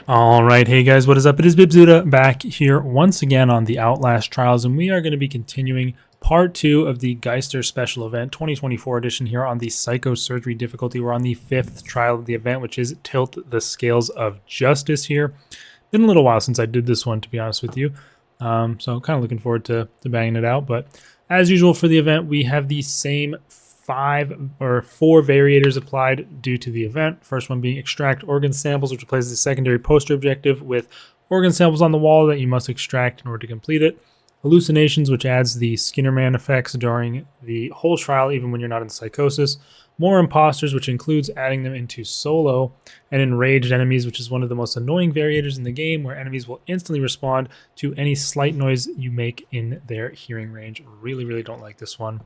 All right, hey guys, what is up? It is Bibzuda back here once again on the Outlast Trials, and we are going to be continuing part 2 of the Geister Special Event 2024 edition here on the Psychosurgery difficulty. We're on the 5th trial of the event, which is Tilt the Scales of Justice here. Been a little while since I did this one, to be honest with you, so kind of looking forward to banging it out. But as usual for the event, we have the same 4 variators applied due to the event. First one being extract organ samples, which replaces the secondary poster objective with organ samples on the wall that you must extract in order to complete it. Hallucinations, which adds the Skinnerman effects during the whole trial, even when you're not in psychosis. More imposters, which includes adding them into solo. And enraged enemies, which is one of the most annoying variators in the game, where enemies will instantly respond to any slight noise you make in their hearing range. Really, really don't like this one.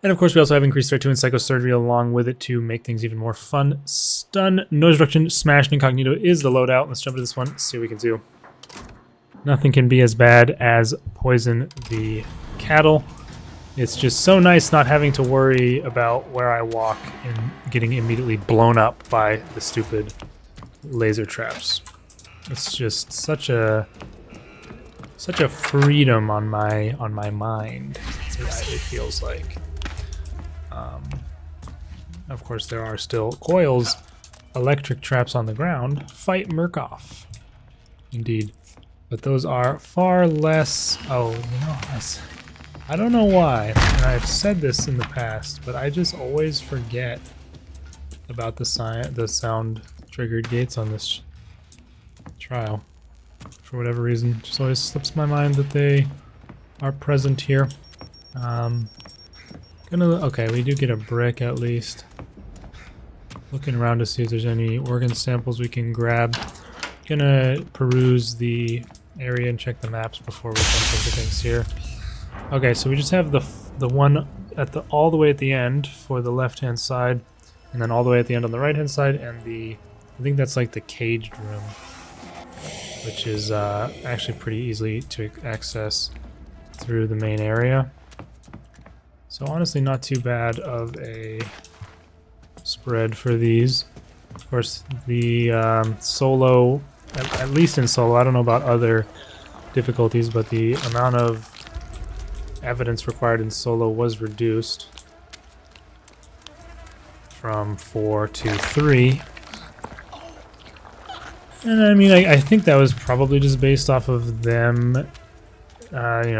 And of course, we also have increased threat 2 in Psychosurgery along with it to make things even more fun. Stun, Noise Reduction, Smash, and Incognito is the loadout. Let's jump into this one, see what we can do. Nothing can be as bad as Poison the Cattle. It's just so nice not having to worry about where I walk and getting immediately blown up by the stupid laser traps. It's just such a freedom on my mind, it feels like. Of course, there are still coils, electric traps on the ground. Fight Murkoff. Indeed. But those are far less... Oh, you know, I don't know why, and I've said this in the past, but I just always forget about the sound-triggered gates on this trial. For whatever reason, it just always slips my mind that they are present here. Okay, we do get a brick at least. Looking around to see if there's any organ samples we can grab. Gonna peruse the area and check the maps before we jump into things here. Okay, so we just have the one at all the way at the end for the left-hand side, and then all the way at the end on the right-hand side, and I think that's like the caged room, which is actually pretty easily to access through the main area. So honestly, not too bad of a spread for these. Of course, the solo, at least in solo, I don't know about other difficulties, but the amount of evidence required in solo was reduced from 4 to 3. And I mean, I think that was probably just based off of them,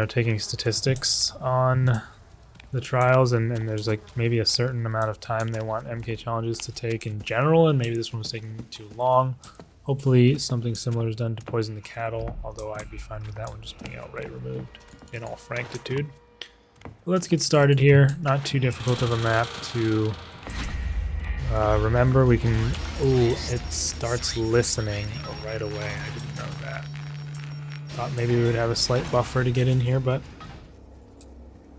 taking statistics on the trials, and there's like maybe a certain amount of time they want MK challenges to take in general, and maybe this one was taking too long. Hopefully something similar is done to Poison the Cattle, although I'd be fine with that one just being outright removed in all frankitude. But let's get started here. Not too difficult of a map to remember. We can... Ooh, it starts listening right away. I didn't know that. Thought maybe we would have a slight buffer to get in here, but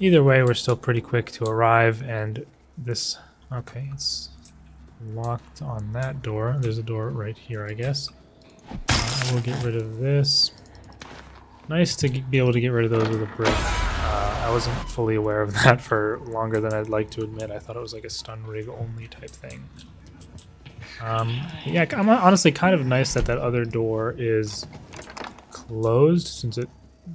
either way, we're still pretty quick to arrive, and this... Okay, it's locked on that door. There's a door right here, I guess. We'll get rid of this. Nice to be able to get rid of those with a brick. I wasn't fully aware of that for longer than I'd like to admit. I thought it was like a stun rig only type thing. Yeah, I'm honestly kind of nice that other door is closed, since it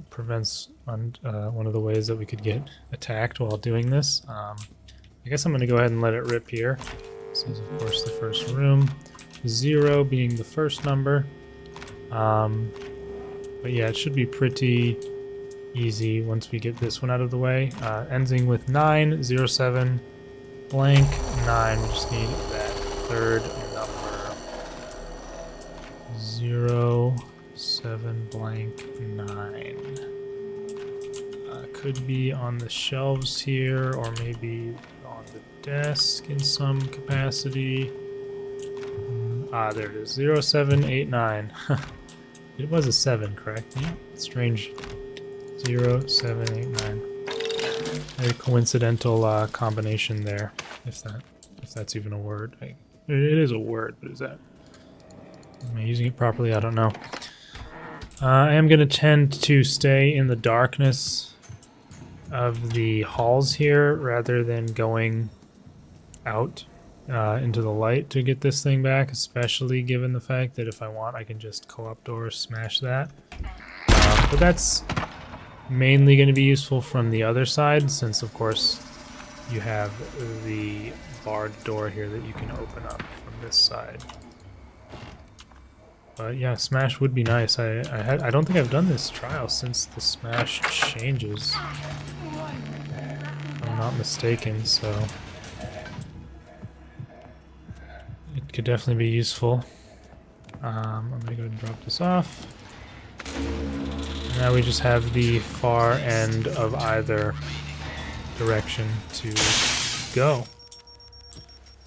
prevents one of the ways that we could get attacked while doing this. I guess I'm going to go ahead and let it rip here. This is, of course, the first room. 0 being the first number. But yeah, it should be pretty easy once we get this one out of the way. Ending with 9, 0, 7, blank, 9. We just need that third number. 0, 7, blank, 9. Could be on the shelves here, or maybe on the desk in some capacity. There it is. 0, 7, 8, 9. It was a 7, correct? Yeah. Strange. 0, 7, 8, 9. Very coincidental combination there, if that's even a word. It is a word, but is that... Am I using it properly? I don't know. I am going to tend to stay in the darkness of the halls here rather than going out into the light to get this thing back, especially given the fact that if I want, I can just co-op door smash that. But that's mainly going to be useful from the other side, since of course you have the barred door here that you can open up from this side. But yeah, smash would be nice. I don't think I've done this trial since the smash changes, if I'm not mistaken, so it could definitely be useful. I'm gonna go and drop this off. Now we just have the far end of either direction to go.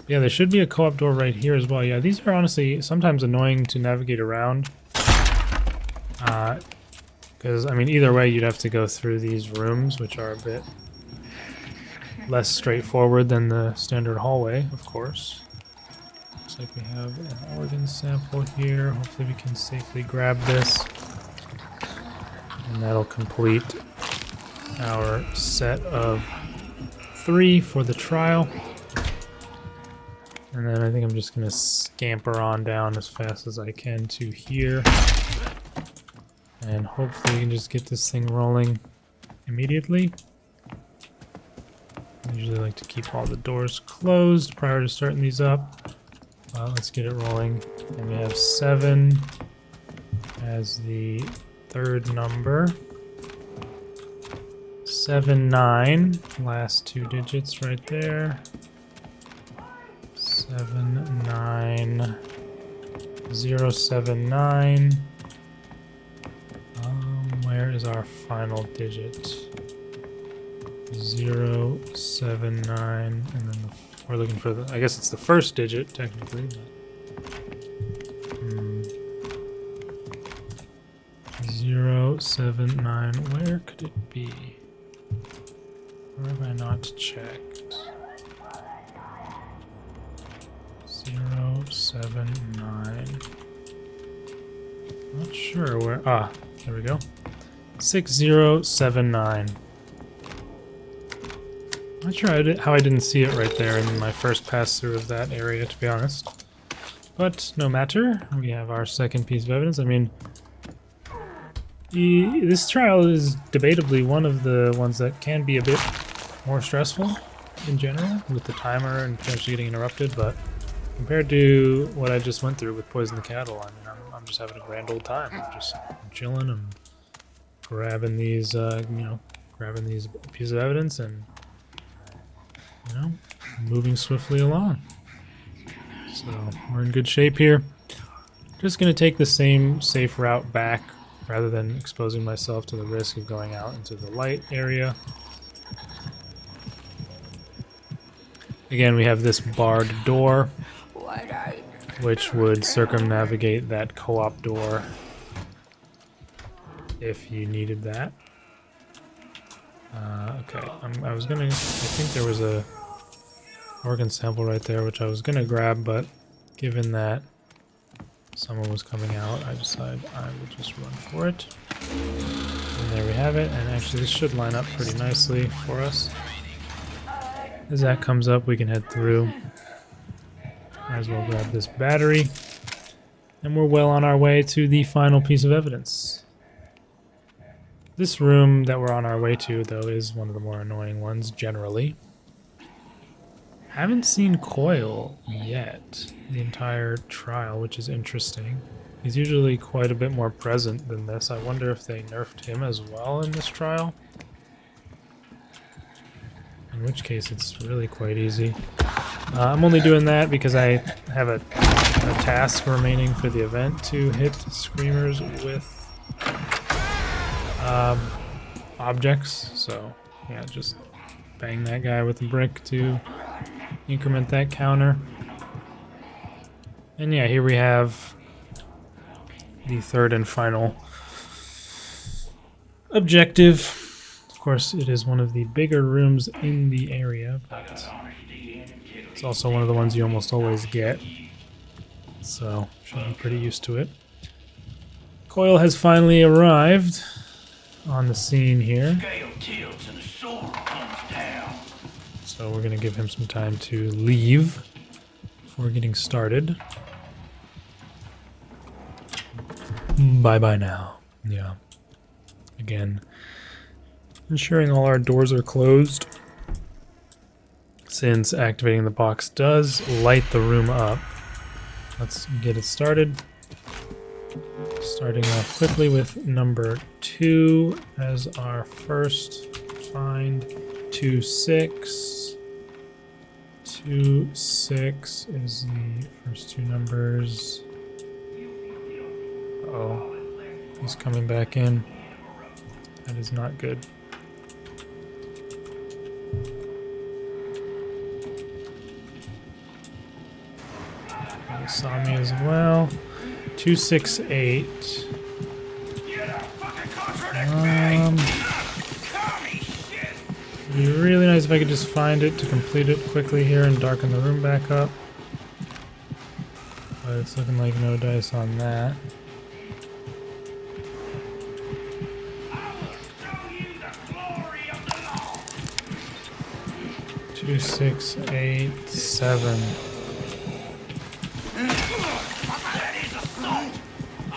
Yeah, there should be a co-op door right here as well. Yeah, these are honestly sometimes annoying to navigate around. Because, I mean, either way you'd have to go through these rooms, which are a bit less straightforward than the standard hallway, of course. Looks like we have an organ sample here. Hopefully we can safely grab this. And that'll complete our set of 3 for the trial. And then I think I'm just going to scamper on down as fast as I can to here. And hopefully we can just get this thing rolling immediately. I usually like to keep all the doors closed prior to starting these up. Let's get it rolling. And we have 7 as the third number. 7, 9, last 2 digits right there. 79079. Where is our final digit? 079, and then we're looking for the. I guess it's the first digit technically. But, 079. Where could it be? Where have I not checked? 079. Not sure where. Ah, there we go. 6079. Not sure how I didn't see it right there in my first pass through of that area, to be honest. But no matter. We have our second piece of evidence. I mean, this trial is debatably one of the ones that can be a bit more stressful in general, with the timer and potentially getting interrupted, but compared to what I just went through with Poison the Cattle, I mean, I'm just having a grand old time. I'm just chilling and grabbing these, grabbing these pieces of evidence and, moving swiftly along. So we're in good shape here. Just going to take the same safe route back rather than exposing myself to the risk of going out into the light area. Again, we have this barred door, which would circumnavigate that co-op door if you needed that. Okay, I think there was a organ sample right there, which I was gonna grab, but given that someone was coming out, I decided I would just run for it. And there we have it, and actually this should line up pretty nicely for us. As that comes up, we can head through. Might as well grab this battery. And we're well on our way to the final piece of evidence. This room that we're on our way to, though, is one of the more annoying ones, generally. Haven't seen Coil yet, the entire trial, which is interesting. He's usually quite a bit more present than this. I wonder if they nerfed him as well in this trial. In which case, it's really quite easy. I'm only doing that because I have a task remaining for the event to hit screamers with objects. So, yeah, just bang that guy with a brick to increment that counter. And yeah, here we have the third and final objective. Of course, it is one of the bigger rooms in the area, but it's also one of the ones you almost always get. So, should be pretty used to it. Coil has finally arrived on the scene here. So we're going to give him some time to leave. before getting started. Bye-bye now. Yeah. Again, ensuring all our doors are closed, since activating the box does light the room up. Let's get it started. Starting off quickly with number 2 as our first find. 2-6. 2-6 is the first 2 numbers. Oh, he's coming back in. That is not good. He saw me as well. 268. It'd be really nice if I could just find it to complete it quickly here and darken the room back up. But it's looking like no dice on that. 2, 6, 8, 7.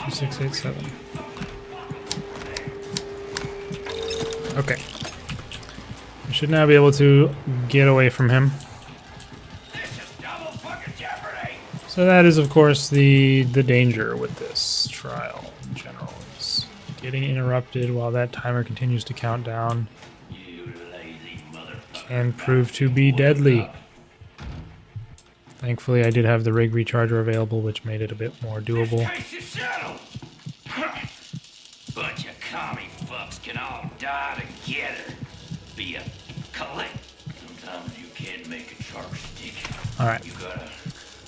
2, 6, 8, 7. Okay. We should now be able to get away from him. So that is, of course, the danger with this trial in general, is getting interrupted while that timer continues to count down. Can prove to be deadly. Thankfully, I did have the rig recharger available, which made it a bit more doable. Bunch of commie fucks can all die together. Be a collect. Sometimes you can't make a chopstick. All right. You gotta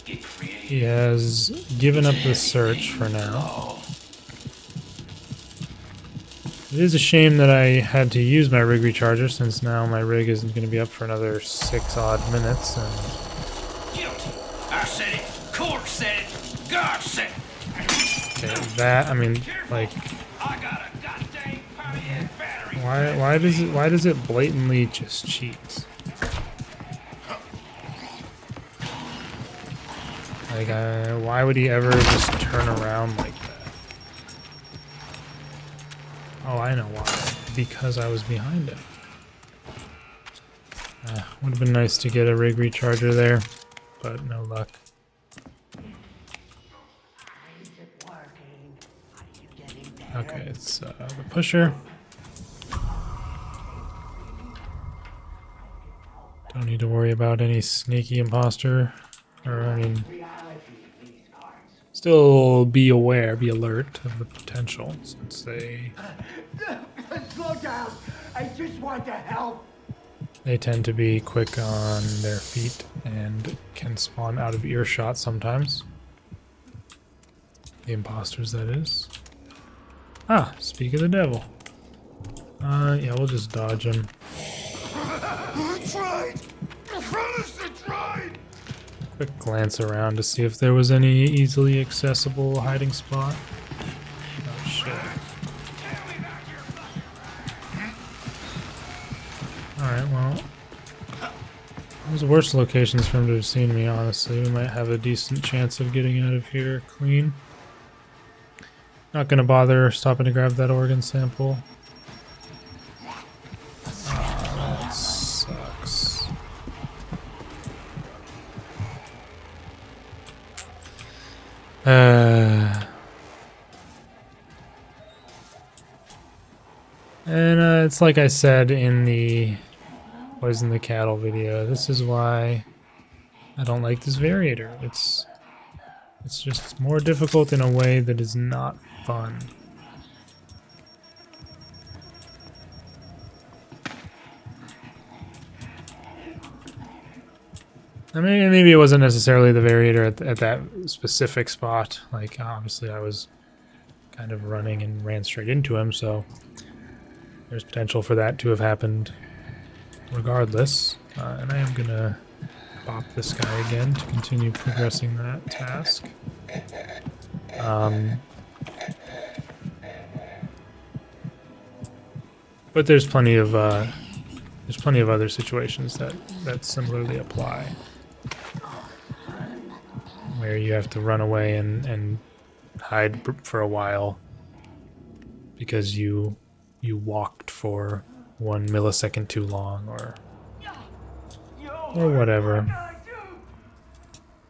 get creative. He has given up the search for now. It is a shame that I had to use my rig recharger, since now my rig isn't going to be up for another 6 odd minutes. And Guilty. I said it. Court said it. God said it. okay, that, I mean, like, I got a goddamn power battery. why does it blatantly just cheat? Like, why would he ever just turn around like that? Oh, I know why. Because I was behind him. Would have been nice to get a rig recharger there, but no luck. Okay, it's the pusher. Don't need to worry about any sneaky imposter. Or, I mean, still be aware, be alert of the potential, since they... Slow down! I just want to help! They tend to be quick on their feet and can spawn out of earshot sometimes. The imposters, that is. Ah, speak of the devil. Yeah, we'll just dodge him. I tried! I promise I tried! Quick glance around to see if there was any easily accessible hiding spot. Oh shit. Alright, well, there's worse locations for him to have seen me, honestly. We might have a decent chance of getting out of here clean. Not gonna bother stopping to grab that organ sample. That sucks. And it's like I said in the Poison the Cattle video, this is why I don't like this variator. It's just more difficult in a way that is not fun. I mean, maybe it wasn't necessarily the variator at that specific spot. Like, obviously I was kind of running and ran straight into him, so there's potential for that to have happened regardless. And I am gonna bop this guy again to continue progressing that task. But there's plenty of other situations that similarly apply. where you have to run away and hide for a while because you walked for 1 millisecond too long or whatever.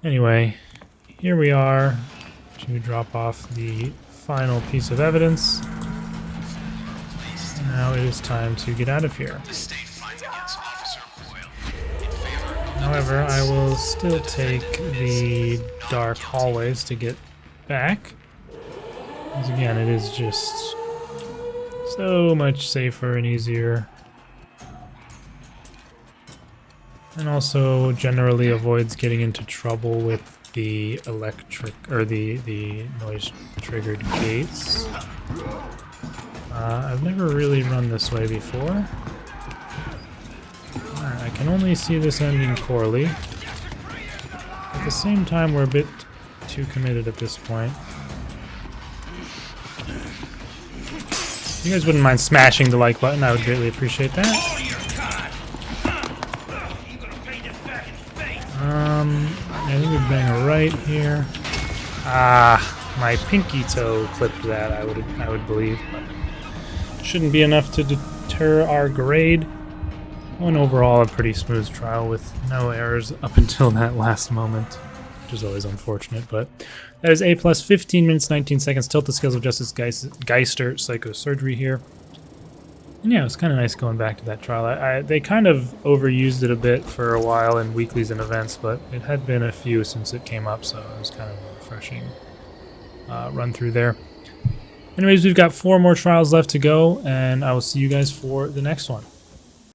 Anyway, here we are to drop off the final piece of evidence. Now it is time to get out of here. However, I will still take the dark hallways to get back. Because again, it is just so much safer and easier. And also generally avoids getting into trouble with the electric or the noise triggered gates. I've never really run this way before. Alright, I can only see this ending poorly. At the same time, we're a bit too committed at this point. If you guys wouldn't mind smashing the like button, I would greatly appreciate that. I think we're bang right here. Ah, my pinky toe clipped that, I would believe, but shouldn't be enough to deter our grade. Well, and overall, a pretty smooth trial with no errors up until that last moment, which is always unfortunate, but that is A+, 15 minutes, 19 seconds, Tilt the Scales of Justice, Geister, Psychosurgery here. And yeah, it was kind of nice going back to that trial. They kind of overused it a bit for a while in weeklies and events, but it had been a few since it came up, so it was kind of a refreshing run through there. Anyways, we've got 4 more trials left to go, and I will see you guys for the next one.